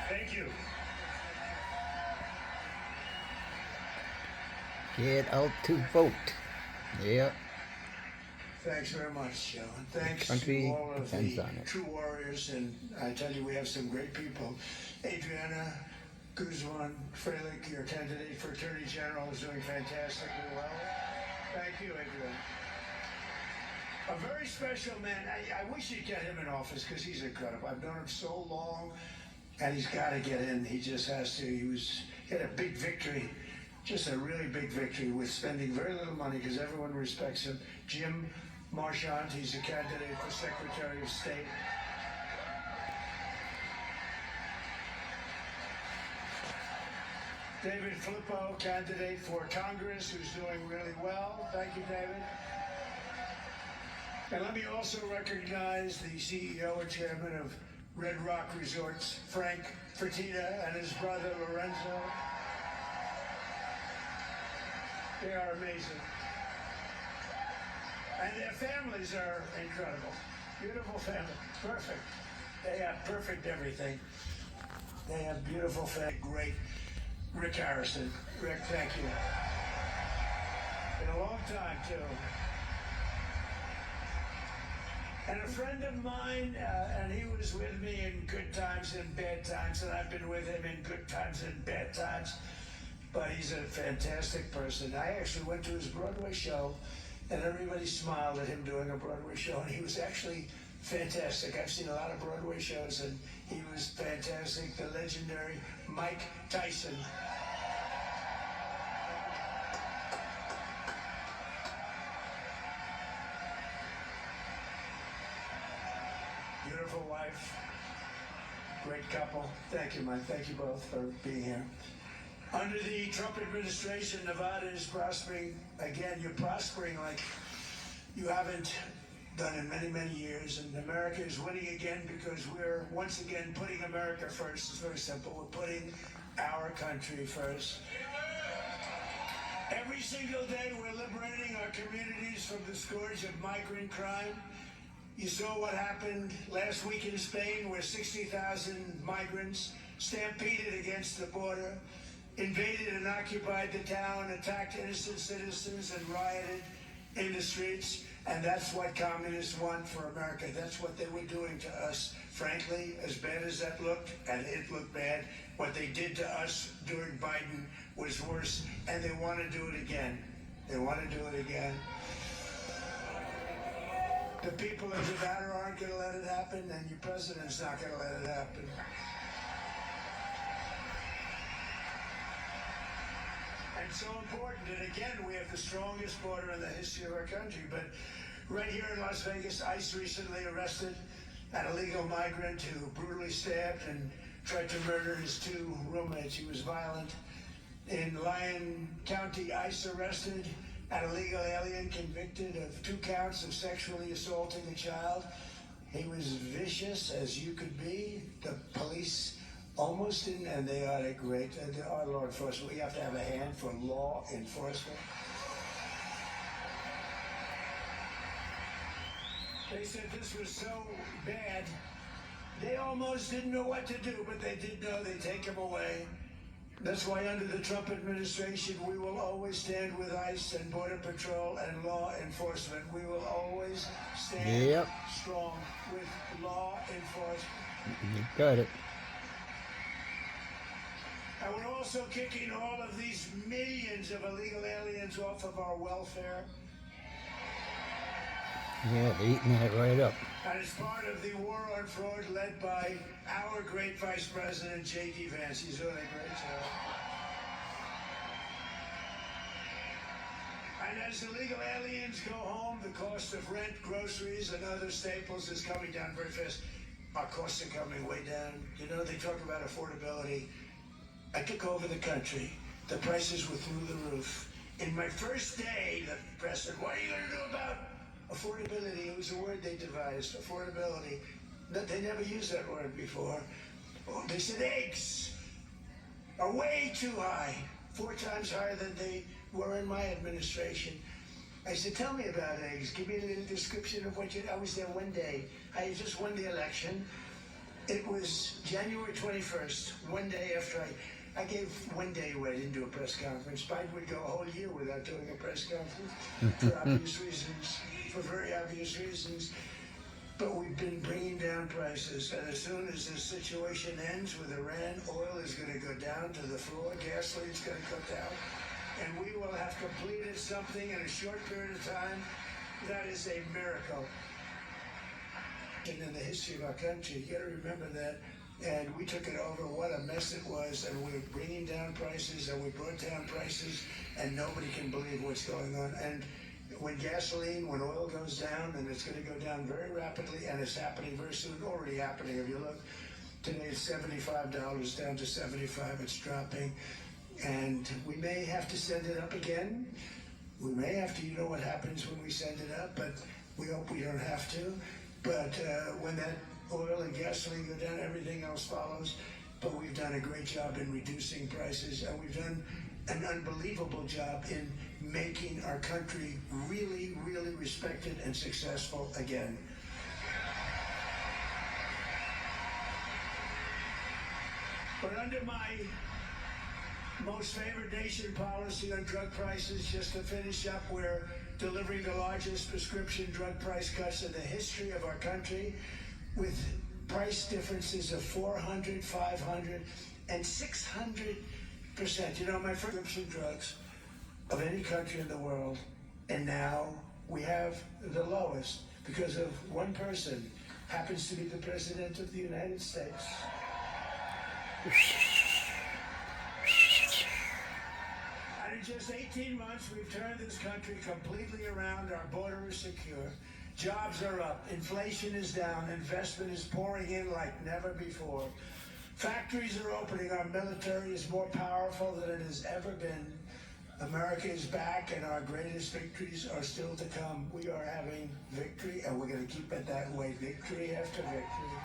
Thank you. Get out to vote. Yep. Thanks very much, Joe. And thanks country to all of depends the on it. true warriors. And I tell you, we have some great people. Adriana Guzman Freilich, your candidate for Attorney General, is doing fantastically well. Thank you, Adriana. A very special man. I wish you'd get him in office because he's incredible. I've known him so long, and he's got to get in. He just has to. He had a big victory, just a really big victory with spending very little money because everyone respects him. Jim Marchant, he's a candidate for Secretary of State. David Filippo, candidate for Congress, who's doing really well. Thank you, David. And let me also recognize the CEO and chairman of Red Rock Resorts, Frank Fertitta, and his brother, Lorenzo. They are amazing. And their families are incredible. Beautiful family. Perfect. They have perfect everything. They have beautiful family. Great. Rick Harrison. Rick, thank you. Been a long time, too. And a friend of mine, and he was with me in good times and bad times, and I've been with him in good times and bad times. But he's a fantastic person. I actually went to his Broadway show, and everybody smiled at him doing a Broadway show, and he was actually fantastic. I've seen a lot of Broadway shows, and he was fantastic. The legendary Mike Tyson. Beautiful wife, great couple. Thank you, Mike. Thank you both for being here. Under the Trump administration, Nevada is prospering. Again, you're prospering like you haven't done in many, many years. And America is winning again because we're once again putting America first. It's very simple. We're putting our country first. Every single day, we're liberating our communities from the scourge of migrant crime. You saw what happened last week in Spain, where 60,000 migrants stampeded against the border, invaded and occupied the town, attacked innocent citizens, and rioted in the streets. And that's what communists want for America. That's what they were doing to us. Frankly, as bad as that looked, and it looked bad, what they did to us during Biden was worse, and they want to do it again. They want to do it again. The people of Nevada aren't going to let it happen, and your president's not going to let it happen. And so important, and again, we have the strongest border in the history of our country, but right here in Las Vegas, ICE recently arrested an illegal migrant who brutally stabbed and tried to murder his two roommates. He was violent. In Lyon County, ICE arrested an illegal alien convicted of 2 counts of sexually assaulting a child. He was vicious as you could be. The police almost didn't, and they are great. Our law enforcement, we have to have a hand for law enforcement. They said this was so bad, they almost didn't know what to do, but they did know. They take him away. That's why under the Trump administration, we will always stand with ICE and Border Patrol and law enforcement. We will always stand strong with law enforcement. You got it. And we're also kicking all of these millions of illegal aliens off of our welfare. Yeah, they're eating that right up. And it's part of the war on fraud led by our great Vice President, J.D. Vance. He's doing a great job. And as illegal aliens go home, the cost of rent, groceries, and other staples is coming down very fast. Our costs are coming way down. You know, they talk about affordability. I took over the country. The prices were through the roof. In my first day, the press said, what are you going to do about affordability? It was a word they devised, affordability. They never used that word before. They said eggs are way too high, 4 times higher than they were in my administration. I said, tell me about eggs. Give me a little description of what you... I was there one day. I had just won the election. It was January 21st, one day after I gave one day away. I didn't do a press conference. Biden would go a whole year without doing a press conference for obvious reasons, for very obvious reasons. But we've been bringing down prices, and as soon as this situation ends with Iran, oil is going to go down to the floor, gasoline's going to go down, and we will have completed something in a short period of time that is a miracle in the history of our country. You got to remember that. And we took it over. What a mess it was. And we're bringing down prices, and we brought down prices, and nobody can believe what's going on. And when oil goes down, and it's going to go down very rapidly, and it's happening very soon, already happening. If you look, today it's $75 down to 75. It's dropping. And we may have to send it up again. We may have to. You know what happens when we send it up, but we hope we don't have to. But when that oil and gasoline go down, everything else follows. But we've done a great job in reducing prices, and we've done an unbelievable job in making our country really, really respected and successful again. But under my most favored nation policy on drug prices, just to finish up, we're delivering the largest prescription drug price cuts in the history of our country, with price differences of 400, 500, and 600%. You know, my prescription drugs of any country in the world, and now we have the lowest because of one person, happens to be the President of the United States. And in just 18 months, we've turned this country completely around. Our border is secure. Jobs are up. Inflation is down. Investment is pouring in like never before. Factories are opening. Our military is more powerful than it has ever been. America is back, and our greatest victories are still to come. We are having victory, and we're going to keep it that way, victory after victory.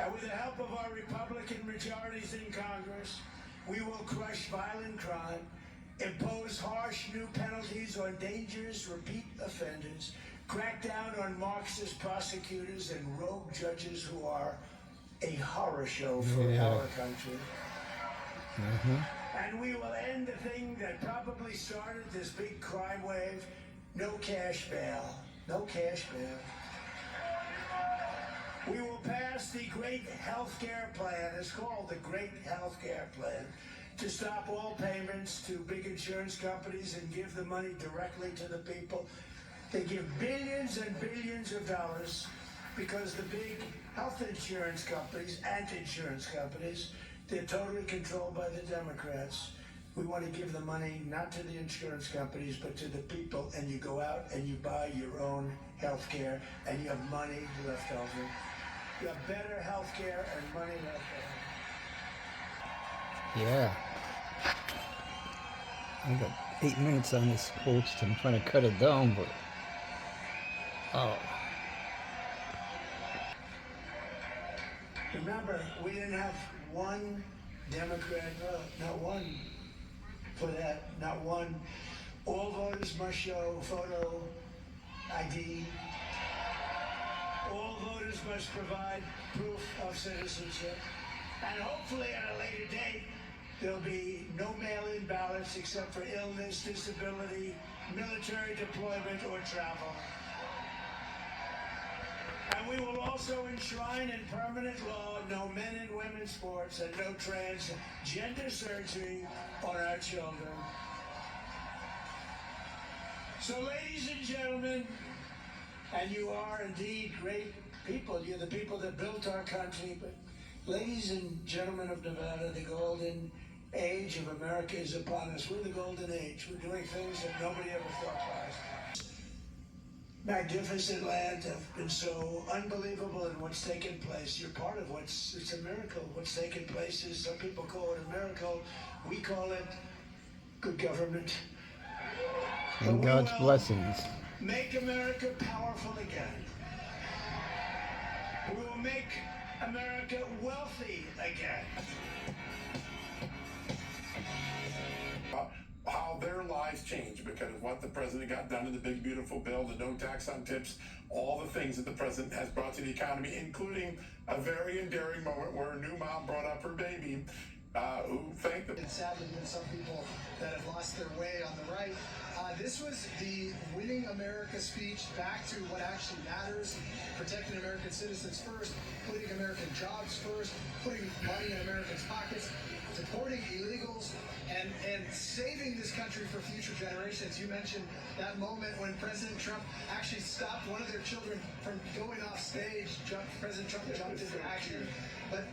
And with the help of our Republican majorities in Congress, we will crush violent crime, impose harsh new penalties on dangerous repeat offenders, crack down on Marxist prosecutors and rogue judges who are a horror show for our country. And we will end the thing that probably started this big crime wave: no cash bail. No cash bail. We will pass the Great Healthcare Plan. It's called the Great Healthcare Plan, to stop all payments to big insurance companies and give the money directly to the people. They give billions and billions of dollars because the big health insurance companies and insurance companies, they're totally controlled by the Democrats. We want to give the money not to the insurance companies, but to the people, and you go out and you buy your own health care, and you have money left over. You have better health care and money left over. Yeah. I got 8 minutes on this post. I'm trying to cut it down, but oh. Remember, we didn't have one Democrat vote, not one for that, not one. All voters must show photo ID. All voters must provide proof of citizenship. And hopefully at a later date, there'll be no mail-in ballots except for illness, disability, military deployment, or travel. And we will also enshrine in permanent law no men and women's sports and no transgender surgery on our children. So, ladies and gentlemen, and you are indeed great people. You're the people that built our country. But ladies and gentlemen of Nevada, the golden age of America is upon us. We're the golden age. We're doing things that nobody ever thought possible. Magnificent land have been so unbelievable in what's taken place. You're part of it's a miracle. What's taken place is, some people call it a miracle. We call it good government. And God's blessings. Make America powerful again. We will make America wealthy again. how their lives changed because of what the president got done in the big beautiful bill, the no tax on tips, all the things that the president has brought to the economy, including a very endearing moment where a new mom brought up her baby, who thanked them. And sadly, even some people that have lost their way on the right. This was the Winning America speech back to what actually matters, protecting American citizens first, putting American jobs first, putting money in Americans' pockets, deporting illegals, and saving this country for future generations. You mentioned that moment when President Trump actually stopped one of their children from going off stage. President Trump jumped into action. But